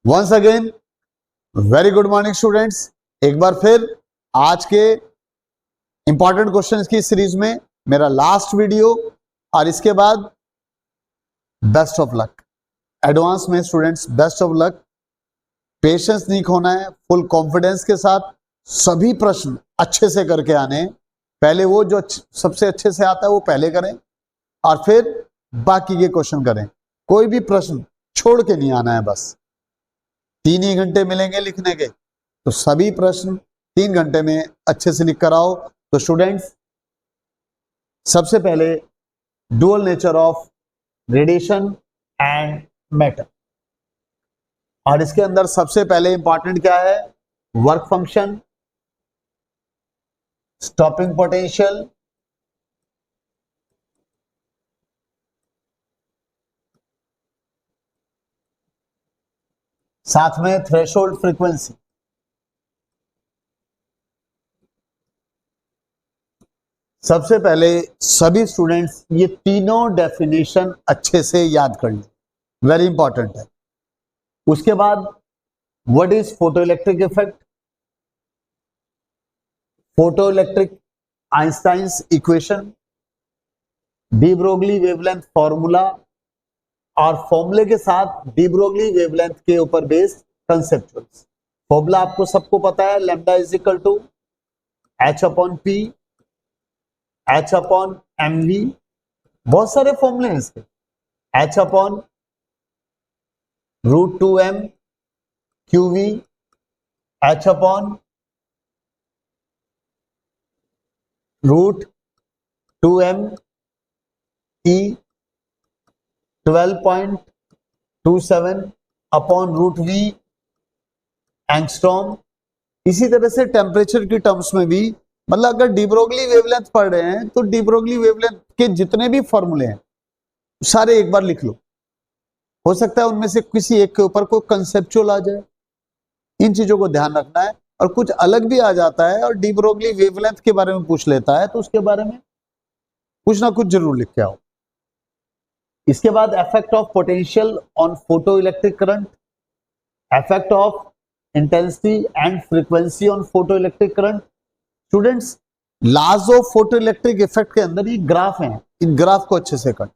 Once again very good morning students. एक बार फिर आज के इंपॉर्टेंट क्वेश्चंस की सीरीज में मेरा लास्ट वीडियो और इसके बाद बेस्ट ऑफ लक। एडवांस में students best of luck. Patience नहीं खोना है, फुल कॉन्फिडेंस के साथ सभी प्रश्न अच्छे से करके आने हैं। पहले वो जो सबसे अच्छे से आता है वो पहले करें और फिर बाकी के क्वेश्चन करें। कोई भी प्रश्न छोड़ के नहीं आना है। बस 3 ही घंटे मिलेंगे लिखने के, तो सभी प्रश्न 3 घंटे में अच्छे से लिख कर आओ। तो स्टूडेंट्स, सबसे पहले dual nature of radiation and matter, और इसके अंदर सबसे पहले इंपॉर्टेंट क्या है? वर्क फंक्शन, स्टॉपिंग पोटेंशियल, साथ में थ्रेशोल्ड फ्रीक्वेंसी। सबसे पहले सभी स्टूडेंट्स ये तीनों डेफिनेशन अच्छे से याद कर लें, वेरी इंपॉर्टेंट है। उसके बाद what is photoelectric effect, photoelectric Einstein's equation, de Broglie wavelength formula, और फॉर्मूले के साथ डी ब्रोगली वेवलेंथ के ऊपर बेस्ड कंसेप्चुअल्स। फॉर्मूला आपको सबको पता है, lambda is equal to h upon p, h upon m v. बहुत सारे फॉर्मूले हैं इसके। H upon root 2m q v, h upon root 2m E 12.27 upon root v angstrom. इसी तरह से टेम्परेचर की टर्म्स में भी, मतलब अगर डी ब्रोगली वेवलेंथ पढ़ रहे हैं तो डी ब्रोगली वेवलेंथ के जितने भी फॉर्मूले हैं सारे एक बार लिख लो। हो सकता है उनमें से किसी एक के ऊपर कोई कंसेप्चुअल आ जाए, इन चीजों को ध्यान रखना है। और कुछ अलग भी आ जाता है और डी ब्रोगली वेवलेंथ के बारे में पूछ लेता है तो उसके बारे में कुछ ना कुछ जरूर लिख के आओ। इसके बाद effect of potential on photo electric current, effect of intensity and frequency on photo electric current. Students, laws of photo electric effect के अंदर ये ग्राफ हैं, इन ग्राफ को अच्छे से कर,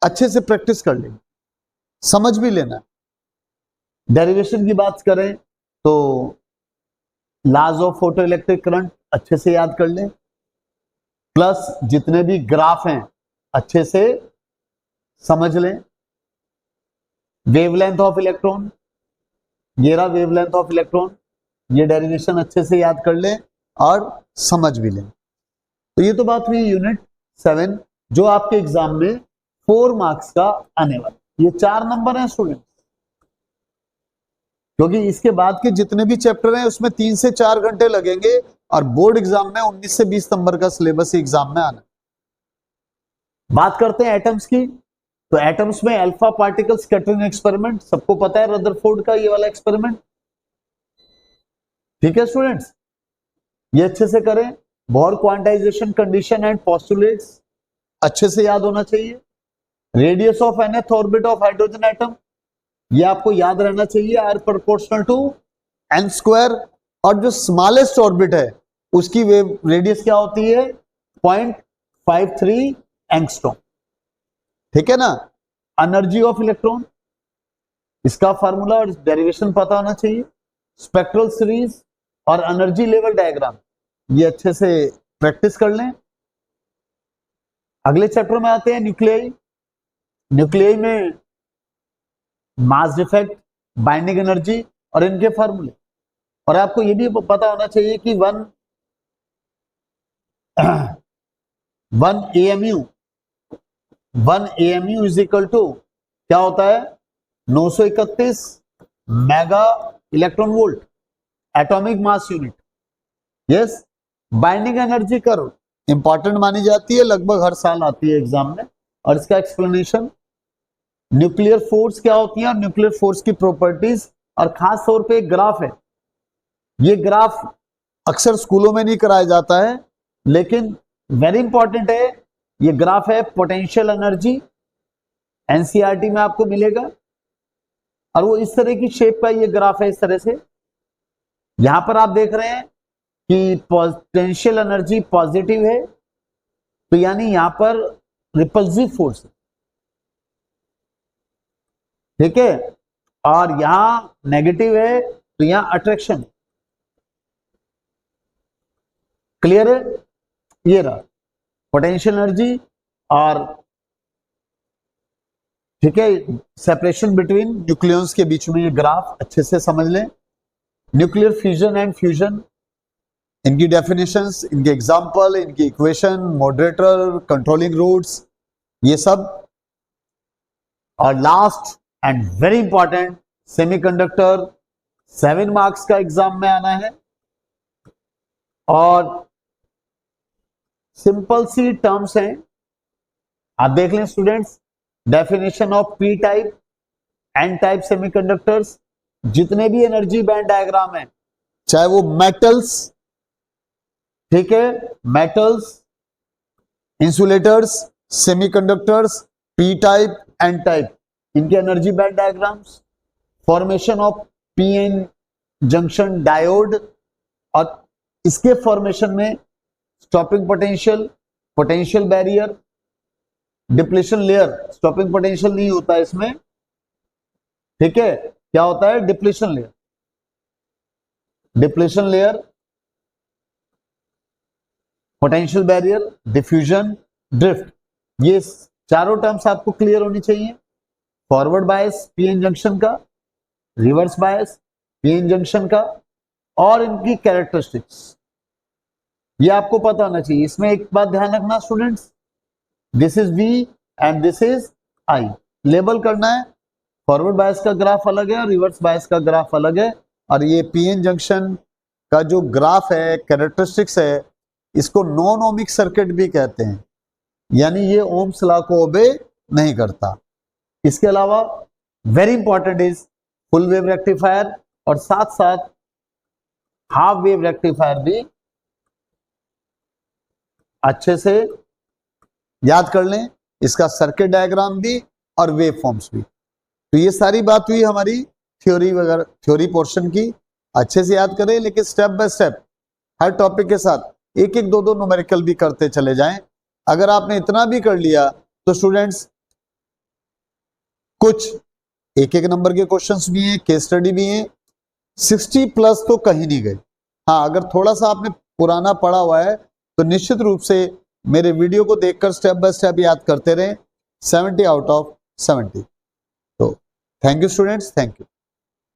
अच्छे से प्रैक्टिस कर लें, समझ भी लेना। डेरिवेशन की बात करें तो laws of photo electric current अच्छे से याद कर लें, प्लस जितने भी ग्राफ हैं अच्छे से समझ लें। वेवलेंथ ऑफ इलेक्ट्रॉन, ये रहा वेवलेंथ ऑफ इलेक्ट्रॉन, ये डेरिवेशन अच्छे से याद कर लें और समझ भी लें। तो ये तो बात हुई यूनिट 7, जो आपके एग्जाम में 4 मार्क्स का आने वाला। ये 4 नंबर हैं स्टूडेंट, क्योंकि इसके बाद के जितने भी चैप्टर हैं उसमें 3 से 4 घंटे लगेंगे और बोर्ड एग्जाम में 19 से 20 नंबर का सिलेबस एग्जाम में आना। बात करते हैं एटम्स की, तो एटम्स में अल्फा पार्टिकल स्कैटरिंग एक्सपेरिमेंट सबको पता है, रदरफोर्ड का ये वाला एक्सपेरिमेंट। ठीक है स्टूडेंट्स, ये अच्छे से करें। Bohr quantisation condition and postulates अच्छे से याद होना चाहिए। Radius of nth orbit of hydrogen atom, ये आपको याद रहना चाहिए, r proportional to n square. और जो स्मॉलेस्ट ऑर्बिट है उसकी वेव रेडियस क्या होती है? 0.53 एंगस्ट्रॉम। ठीक है ना। एनर्जी ऑफ इलेक्ट्रॉन, इसका फार्मूला और डेरिवेशन पता होना चाहिए। स्पेक्ट्रल सीरीज और एनर्जी लेवल डायग्राम, ये अच्छे से प्रैक्टिस कर लें। अगले चैप्टर में आते हैं न्यूक्लियाई। न्यूक्लियाई में मास डिफेक्ट, बाइंडिंग एनर्जी और इनके फार्मूले। और आपको ये भी पता होना चाहिए कि 1 AMU इज इक्वल टू क्या होता है? 931 mega electron volt, atomic mass unit. Yes, binding energy curve important मानी जाती है, लगभग हर साल आती है एग्जाम में, और इसका एक्सप्लेनेशन। न्यूक्लियर फोर्स क्या होती है और न्यूक्लियर फोर्स की प्रॉपर्टीज, और खास तौर पे एक ग्राफ है। ये ग्राफ अक्सर स्कूलों में नहीं कराया जाता है, लेकिन वेरी इंपॉर्टेंट है। ये ग्राफ है पोटेंशियल एनर्जी, एनसीईआरटी में आपको मिलेगा। और वो इस तरह की शेप का ये ग्राफ है, इस तरह से। यहां पर आप देख रहे हैं कि पोटेंशियल एनर्जी पॉजिटिव है, तो यानी यहां पर रिपल्सिव फोर्स है, ठीक है, और यहां नेगेटिव है तो यहां अट्रैक्शन। क्लियर है? ये रहा पोटेंशियल एनर्जी और, ठीक है, सेपरेशन बिटवीन न्यूक्लियॉन्स के बीच में ये ग्राफ अच्छे से समझ लें। न्यूक्लियर फ्यूजन एंड फ्यूजन, इनकी डेफिनेशंस, इनके एग्जांपल, इनकी इक्वेशन, मॉडरेटर, कंट्रोलिंग रूट्स, ये सब। और last and very important, semiconductor, 7 marks का एग्जाम में आना है। और सिंपल सी टर्म्स हैं, आप देख लें students. Definition of P type, N type semiconductors, जितने भी एनर्जी बैंड डायग्राम है, चाहे वो मेटल्स, ठीक है, metals, insulators, semiconductors, p type, N type, इनके energy band diagrams, formation of PN junction diode, और इसके फॉर्मेशन में stopping potential, potential barrier, depletion layer. Stopping potential नहीं होता इसमें, ठीक है, क्या होता है? Depletion layer. Depletion layer, potential barrier, diffusion, drift, ये चारों टर्म्स आपको क्लियर होनी चाहिए। फॉरवर्ड बायस पीएन जंक्शन का, रिवर्स बायस पीएन जंक्शन का, और इनकी कैरेक्टरिस्टिक्स, ये आपको पता होना चाहिए। इसमें एक बात ध्यान रखना students, this is V and this is I, label करना है। फॉरवर्ड बायस का ग्राफ अलग है और रिवर्स बायस का ग्राफ अलग है। और ये पीएन जंक्शन का जो ग्राफ है, कैरेक्टरिस्टिक्स है, इसको नॉन ओमिक सर्किट भी कहते हैं, यानी ये ओम्स लॉ को ओबे नहीं करता। इसके अलावा very important is full wave rectifier, और साथ साथ हाफ वेव रेक्टिफायर भी अच्छे से याद कर लें, इसका सर्किट डायग्राम भी और वेव फॉर्म्स भी। तो ये सारी बात हुई हमारी थ्योरी वगैरह, थ्योरी पोर्शन की। अच्छे से याद करें, लेकिन step by step her topic के साथ एक एक दो दो न्यूमेरिकल भी करते चले जाएं। अगर आपने इतना भी कर लिया तो स्टूडेंट्स, कुछ एक एक नंबर के क्वेश्चंस भी हैं, केस स्टडी भी हैं, 60 प्लस तो कहीं नहीं गए। हाँ, अगर थोड़ा सा आपने पुराना पढ़ा हुआ है तो निश्चित रूप से मेरे वीडियो को देखकर स्टेप बाय स्टेप याद करते रहें, 70 आउट ऑफ 70। तो thank you students, thank you.